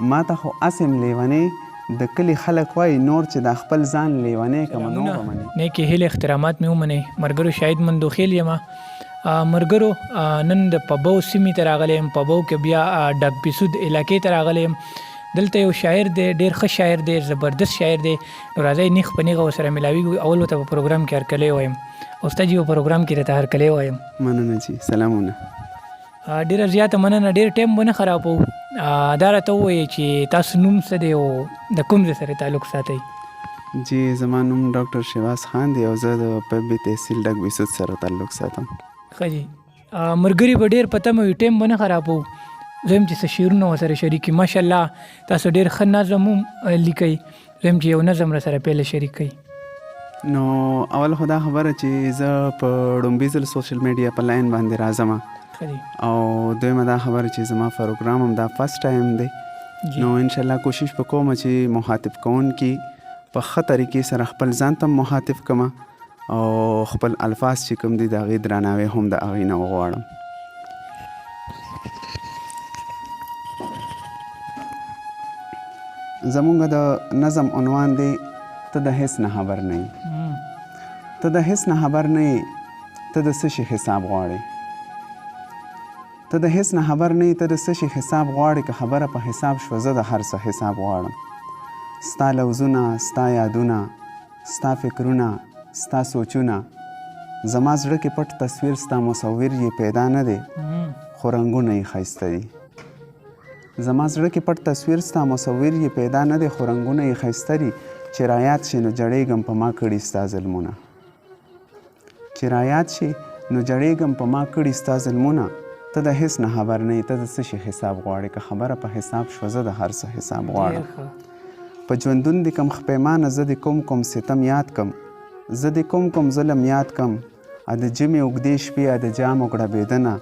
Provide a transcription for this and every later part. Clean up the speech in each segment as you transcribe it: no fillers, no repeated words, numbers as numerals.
ما ته خو اسم لیونې د کلي خلک وایي نور چې د خپل ځان لیونې کمه نو به مني. نیکې هیلې احترامات مې ومنئ. ملګرو شاهد مندوخیل یم. ملګرو نن د پبو سیمې ته راغلی یم. پبو کې بیا ډاک بسود علاقې ته راغلی یم. دلته یو شاعر دی، ډېر ښه شاعر دی، زبردست شاعر دی. نو راځئ نیغ په نیغه ورسره ملاویږو. اول ورته په پروګرام کې هرکلی وایم. استاد جي په پروګرام کې راته هرکلی وایم. مننه جي، سلامونه. ډېره زیاته مننه. ډېر ټایم به نه خرابوو. دا راته ووایئ چې تاسو نوم څه دی او د کوم ځای سره تعلق ساتئ؟ جی زما نوم ډاکټر شهباز خان دی او زه د پبې تحصیل ډاک بسود سره تعلق ساتم. ښه جي. ملګري به ډېر په تمه وي، ټایم به نه خرابوو. زه یم چې څه شعرونه ورسره شریک کړي. ماشاءالله تاسو ډېر ښه نظم هم لیکئ. زه یم چې یو نظم راسره پیله شریک کړئ. نو اول خو دا خبره چې زه په ړومبي ځل سوشل میډیا په لاین باندې راځم او دویمه دا خبره چې زما پروګرام هم دا فرست ټایم دی. نو انشاءالله کوشش وکوم چې مخاطب کوونکي په ښه طریقې سره خپل ځان ته مخاطب کړم او خپل الفاظ چې کوم دي د هغې درناوی هم د هغې نه وغواړم. زمونږ د نظم عنوان دی ته د هیڅ نه خبر نه یې. ته د هیڅ نه خبر نه یې، ته د څه شي حساب غواړې. ته د هیڅ نه خبر نه یې، ته د څه شي حساب غواړې. که خبره په حساب شوه زه د هر څه حساب غواړم. ستا لوظونه، ستا یادونه، ستا فکرونه، ستا سوچونه، زما زړه کې پټ تصویر ستا مصور یې پیدا نه دی خو رنګونه یې ښایسته دي. زما زړه کې پټ تصویر ستا مصور یې پیدا نه دی خو رنګونه یې ښایسته دي. چې رایاد شي نو جړېږم په ما کړي ستا ظلمونه. چې رایاد شي نو جړېږم په ما کړي ستا ظلمونه. ته د هیڅ نه خبر نه یې، ته د څه شي حساب غواړې. که خبره په حساب شوه زه د هر څه حساب غواړم. په ژوندون دې کم خپیمانه زه دې کوم ستم یاد کم. زه دې کوم ظلم یاد کم. ا د ژمې اوږدې شپې، ا د جامو ګړبېدنه،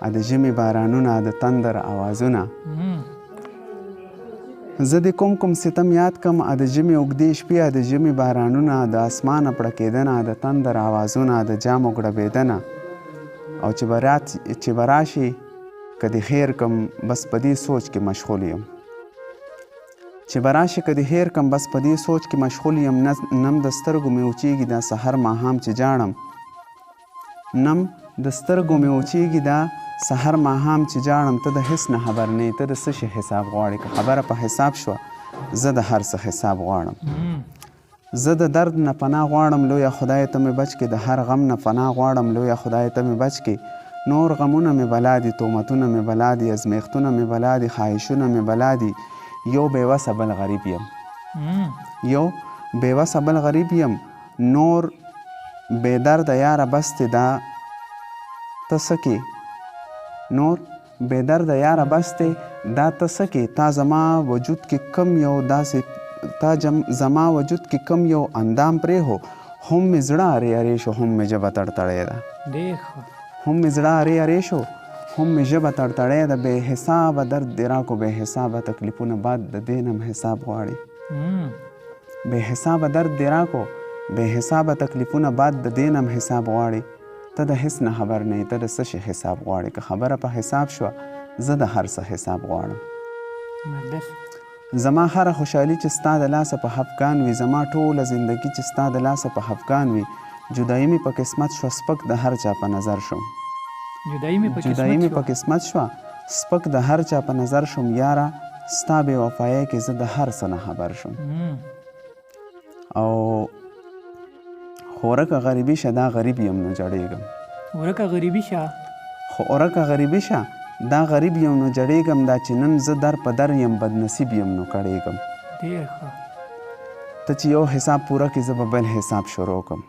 ا د ژمې بارانونه، ا د تندر اوازونه. زه دې کوم ستم یاد کم. ا د ژمې اوږدې شپې، ا د ژمې بارانونه، د اسمانه پړکېدنه، ا د تندر اوازونه، ا د جامو ګړبېدنه. او چې به راشي که دې خیر کم بس په دې سوچ کې مشغول یم. چې به راشي که دې هیر کم بس په دې سوچ کې مشغول یم. نم د سترګو مې وچېږي دا سحر ماښام چې جاړم. نم د سترګو مې وچېږي دا سحر ماښام چې جاړم. ته د هیڅ نه خبر نه یې، ته د څه شي حساب غواړې. که خبره په حساب شوه زه د هر څه حساب غواړم. زه د درد نه پناه غواړم لویه خدای ته مې بچ کې. د هر غم نه پناه غواړم لویه خدای ته مې بچ کې. نور غمونه مې بلا دي، تهمتونه مې بلا دي، ازمیښتونه مې بلا دي، خواهشونه مې بلا دي. یو بېوسه بل غریب یم. یو بېوسه بل غریب یم. نور بې درده یاره بس دی دا ته څه کې. نور بې درده یاره بس دی دا ته څه کې. تا زما وجود کې کم یو داسې زما وجود کې کم یو اندام پرېښو. هم مې زړه ارې ارې شو، هم مې ژبه تړتړې ده. هم مې زړه ارې ارې شو، هم مې ژبه تړتړې ده. بې حسابه درد دې راکو، بې حسابه تکلیفونه باد د دې نه حساب غواړي. بې حسابه درد دې راکو، بې حسابه تکلیفونه باد د دې نه حساب غواړي. ته د هیڅ نه خبر نه یې، ته د څه شي حساب غواړې. که خبره په حساب شوه زه د هر څه حساب غواړم. زما هره خوشحالي چې ستا د لاسه په خفګان وي، زما ټوله زندګي چې ستا د لاسه په خفګان وي. جدایي مې په قسمت شوه، سپک د هر چا په نظر شم. جدایي مې په قسمت شوه، سپک د هر چا په نظر شم. یاره ستا بې وفایۍ کې زه د هر څه نه خبر شم. او خو ورکه غریبي شه دا غریب یم نو جړېږم. ورکه غریبي شه خو ورکه غریبي شه دا غریب یم نو جړېږم. دا چې نن زه در په در یم بدنصیب یم نو کړېږم. ډېر ښه. ته چې یو حساب پوره کړې زه به بل حساب شروع کړم.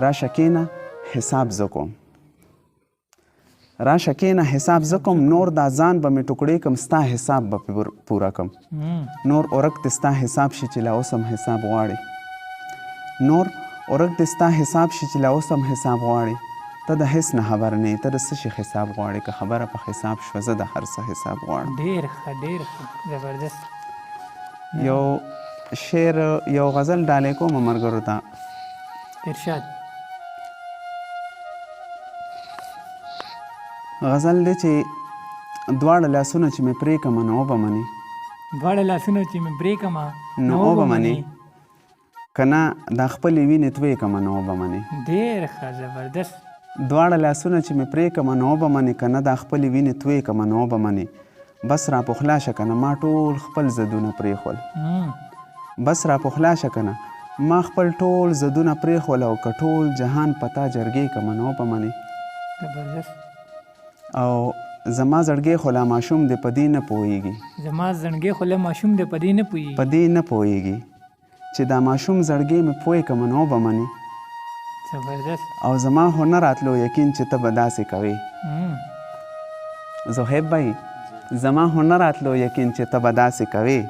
راشه کښېنه حساب زه کوم. راشه کښېنه حساب زه کوم. نور دا ځان به مې ټوکړې کړم، ستا حساب به پوره کړم. نور اورک دې ستا حساب شي چې لا اوس هم حساب غواړې. نور اورک دې ستا حساب شي چې لا اوس هم حساب غواړې. ته د هیڅ نه خبر نه یې، ته د څه شي حساب غواړې. که خبره په حساب شوه زه د هر څه حساب غواړم. ډېر ښه، ډېر ښه، زبردست. یو شعر، یو غزل ډالۍ کوم ملګرو ته. ارشاد. غزل دی چې دواړه لاسونه چې مې پرې کړم نو وبه منې. دواړه لاسونه چې مې پرې کړمه نو وبه منې. که نه دا خپلې وینې تویې کړم نو وبه منې. ډېر ښه زبردست. دواړه لاسونه چې مې پرې کړم نو وبه منې. که نه دا خپلې وینې تویې کړم نو وبه منې. بس را پخلا شه که نه ما ټول خپل زدونه پرېښول. بس را پخلا شه که نه ما خپل ټول زدونه پرېښول او که ټول جهان په تا جرګې کړم نو وبه منې. زبردست. او زما زړګی خو لا ماشوم دی په دې نه پوهېږي. زما زړګی خو لا ماشوم دی په دې نه پوهېږي. په دې نه پوهېږي چې دا ماشوم زړګی مې پوه کړم نو وبه منې. زبردست. او زما خو نه راتلو یقین چې ته به داسې کوې. زهیب بھائی زما خو نه راتلو یقین چې ته به داسې کوې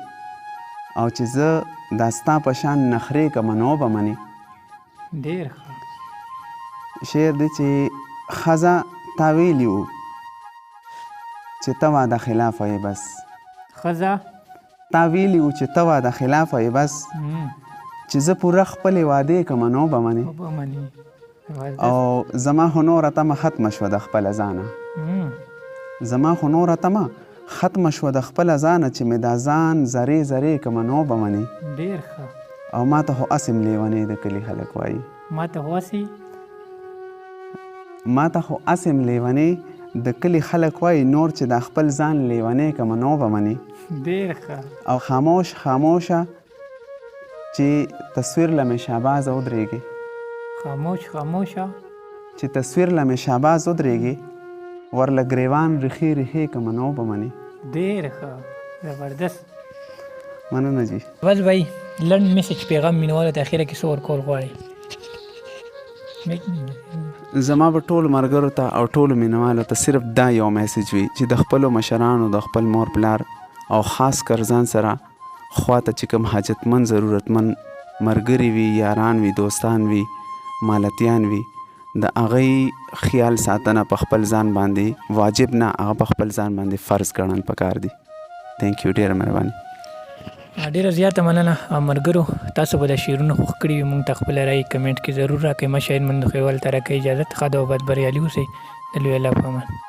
او چې زه دا ستا په شان نخرې کړم نو وبه منې. ډېر ښه. شعر دی چې ښځه تا ویلي وو چې ته واده خلافه یې بس. ښځه تا ویلي وو چې ته واده خلافه یې بس چې زه پوره خپلې وعدې کړم نو وبه منې. وبه منې. او زما خو نوره تمه ختمه شوه د خپله ځانه. زما خو نوره تمه ختمه شوه د خپله ځانه چې مې دا ځان زرې زرې کړم نو وبه منې. ډېر ښه. او ما ته خو اسې لیونې د کلي خلک وایي. ما ته خو هسې ما ته خو اسې لیونې د کلي خلک وایي نور چې دا خپل ځان لیونې کړم نو وبه منې. ډېر ښه. او خاموش خاموشه چې تصویر له مې شهبازه ودرېږي. خاموش خاموشه چې تصویر له مې شهباز ودرېږي ورله ګریوان ریښې ریښې کړم نو وبه منې. ډېر ښه. زبردست. مننه جي. بس بھائی لنډ میسج پیغام مینوالو ته اخیره کې څه ورکول غواړئ؟ زما به ټولو ملګرو ته او ټولو مینوالو ته صرف دا یو میسج وي چې د خپلو مشرانو د خپل مور پلار او خاص کر ځان سره خواته چې کوم حاجتمند ضرورتمند ملګري وي یاران وي دوستان وي مالتیان وي د هغوی خیال ساتنه په خپل ځان باندې واجب نه هغه په خپل ځان باندې فرض ګڼل پکار دي. تھینک یو. ډېره مهرباني. ډېره زیاته مننه ملګرو. تاسو به د شعرونه خوښ کړي وي موږ ته خپله رایې کمنټ کې ضرور راکړئ. ما شاهد مندوخیوال ته راکړئ اجازت. ښه ده او بد بریالي اوسئ. د لوی الله په امان.